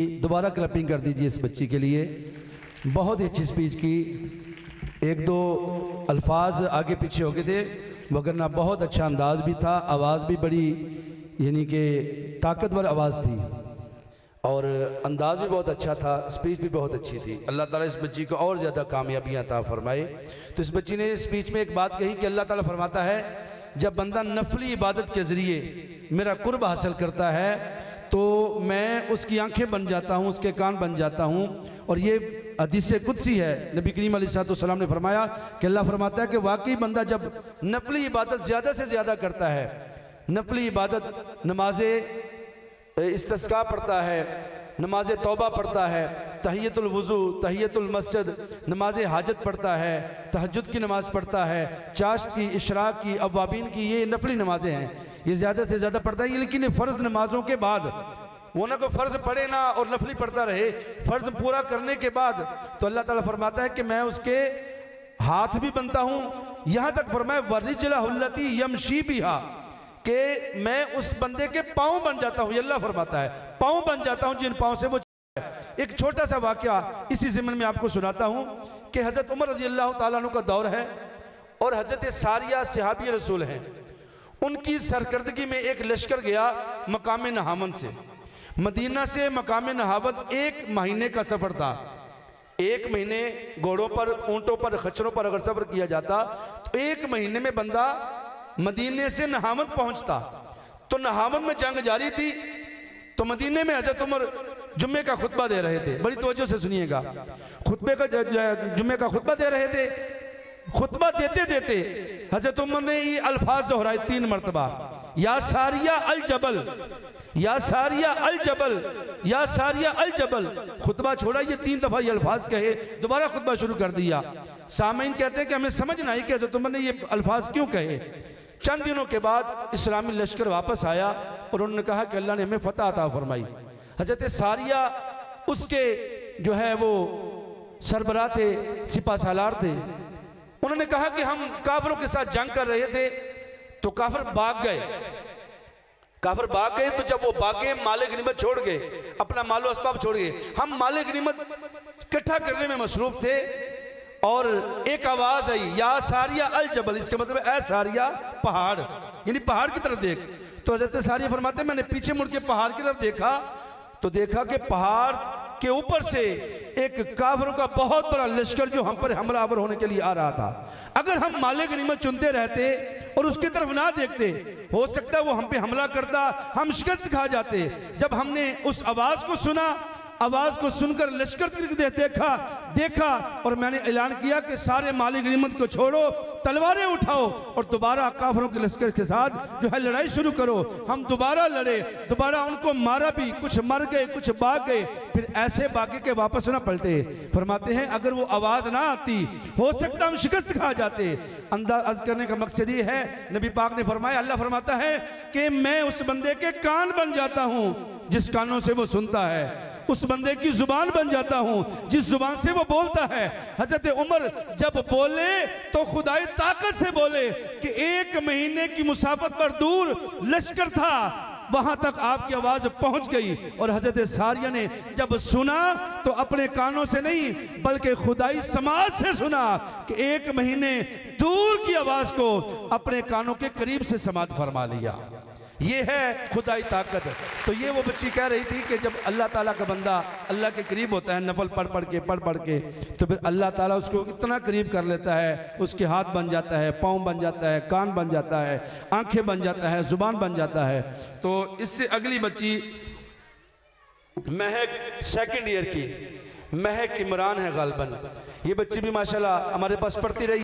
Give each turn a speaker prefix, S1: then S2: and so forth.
S1: दोबारा क्लैपिंग कर दीजिए इस बच्ची के लिए। बहुत ही अच्छी स्पीच की। एक दो अल्फाज आगे पीछे हो गए थे, वगरना बहुत अच्छा अंदाज़ भी था, आवाज़ भी बड़ी यानी कि ताकतवर आवाज़ थी और अंदाज़ भी बहुत अच्छा था, स्पीच भी बहुत अच्छी थी। अल्लाह ताला इस बच्ची को और ज़्यादा कामयाबियाँ अता फरमाए। तो इस बच्ची ने स्पीच में एक बात कही कि अल्लाह ताला फरमाता है जब बंदा नफली इबादत के ज़रिए मेरा कुर्ब हासिल करता है तो मैं उसकी आंखें बन जाता हूँ, उसके कान बन जाता हूँ। और ये हदीस कुदसी है, नबी करीम अलैहिस्सलाम ने फरमाया कि अल्लाह फरमाता है कि वाकई बंदा जब नफली इबादत ज़्यादा से ज़्यादा करता है, नफली इबादत नमाज़े इस्तिस्का पढ़ता है, नमाज तौबा पढ़ता है, तहियतुल वुज़ू, तहियतुल मस्जिद, नमाज हाजत पढ़ता है, तहज्जुद की नमाज़ पढ़ता है, चाश्त की, इशराक की, अवाबीन की, ये नफली नमाजें हैं, ये ज़्यादा से ज़्यादा पढ़ता है। लेकिन फ़र्ज़ नमाज़ों के बाद वो ना कोई फ़र्ज़ पढ़े ना और नफली पढ़ता रहे, फ़र्ज़ पूरा करने के बाद तो अल्लाह ताला फरमाता है कि मैं उसके हाथ भी बनता हूँ। यहाँ तक फरमाया वरिजलहुल्लती यमशी बिहा, कि मैं उस बंदे के पाँव बन जाता हूँ। अल्लाह फरमाता है पाँव बन जाता हूँ जिन पाँव से वो। एक छोटा सा वाक़या इसी ज़िम्न में आपको सुनाता हूँ कि हज़रत उमर रज़ी अल्लाह ताला अन्हु का दौर है और हज़रत सारिया सहाबी रसूल हैं। उनकी सरकर्दगी में एक लश्कर गया मकाम नहावन से, मदीना से मकाम नहावन 1 महीने का सफ़र था। 1 महीने घोड़ों पर, ऊँटों पर, खच्चरों पर अगर सफ़र किया जाता तो 1 महीने में बंदा मदीने से नहावन पहुंचता। तो नहावन में जंग जारी थी, तो मदीने में हज़रत उमर जुम्मे का खुतबा दे रहे थे। बड़ी तवज्जो से सुनिएगा, जुम्मे का खुतबा दे रहे थे। खुतबा देते देते हज़रत उमर ने ये अल्फाज दोहराए 3 मरतबा, या सारिया अल जबल, या सारिया अल जबल, या सारिया अल जबल। खुतबा छोड़ा, ये 3 दफ़ा ये अल्फाज कहे, दोबारा खुतबा शुरू कर दिया। सामीन कहते हैं कि हमें समझ ना आई कि हज़रत उमर ने ये अल्फाज क्यों कहे। चंद दिनों के बाद इस्लामी लश्कर वापस आया और उन्होंने कहा कि अल्लाह ने हमें फतह अता फरमाई। हज़रत सारिया उसके जो है वो सरबराह थे, सिपा सालार थे। उन्होंने कहा कि हम काफिरों के साथ जंग कर रहे थे तो काफिर भाग गए। काफिर भाग गए तो जब वो भागे माले गनीमत छोड़ गए, अपना मालो असबाब छोड़ गए। हम माले गनीमत इकट्ठा करने में मसरूफ थे और एक आवाज आई, या सारिया अल जबल, इसके मतलब ए सारिया पहाड़, यानी पहाड़ की तरफ देख। तो हज़रत सारिया फरमाते मैंने पीछे मुड़ के पहाड़ की तरफ देखा तो देखा कि पहाड़ के ऊपर से एक काफिरों का बहुत बड़ा लश्कर जो हम पर हमलावर होने के लिए आ रहा था। अगर हम माले गनीमत चुनते रहते और उसकी तरफ ना देखते, हो सकता है वो हम पे हमला करता, हम शिकस्त खा जाते। जब हमने उस आवाज को सुना, आवाज को सुनकर लश्कर देखा और मैंने ऐलान किया कि सारे माली गनीमत को छोड़ो, तलवारें उठाओ और दोबारा काफिरों के लश्कर के साथ जो है लड़ाई शुरू करो। हम दोबारा लड़े, दोबारा उनको मारा भी, कुछ मर गए, कुछ भाग गए, फिर ऐसे बाकी के वापस ना पलटे। फरमाते हैं अगर वो आवाज ना आती, हो सकता हम शिकस्त खा जाते। अंदाज करने का मकसद ये है, नबी पाक ने फरमाया, अल्लाह फरमाता है कि मैं उस बंदे के कान बन जाता हूँ जिस कानों से वो सुनता है, उस बंदे की जुबान बन जाता हूं जिस जुबान से वो बोलता है। हजरत उमर जब बोले तो खुदाई ताकत से बोले कि 1 महीने की मुसाफत पर दूर लश्कर था, वहां तक आपकी आवाज पहुंच गई। और हजरत सारिया ने जब सुना तो अपने कानों से नहीं बल्कि खुदाई समाज से सुना कि 1 महीने दूर की आवाज को अपने कानों के करीब से समात फरमा लिया। ये है खुदाई ताकत। तो ये वो बच्ची कह रही थी कि जब अल्लाह ताला का बंदा अल्लाह के करीब होता है, नफल पढ़ पढ़ के तो फिर अल्लाह ताला उसको इतना करीब कर लेता है, उसके हाथ बन जाता है, पाँव बन जाता है, कान बन जाता है, आंखें बन जाता है, जुबान बन जाता है। तो इससे अगली बच्ची महक 2nd ईयर की महक इमरान है गालबन। ये बच्ची भी माशाल्लाह हमारे पास पढ़ती रही।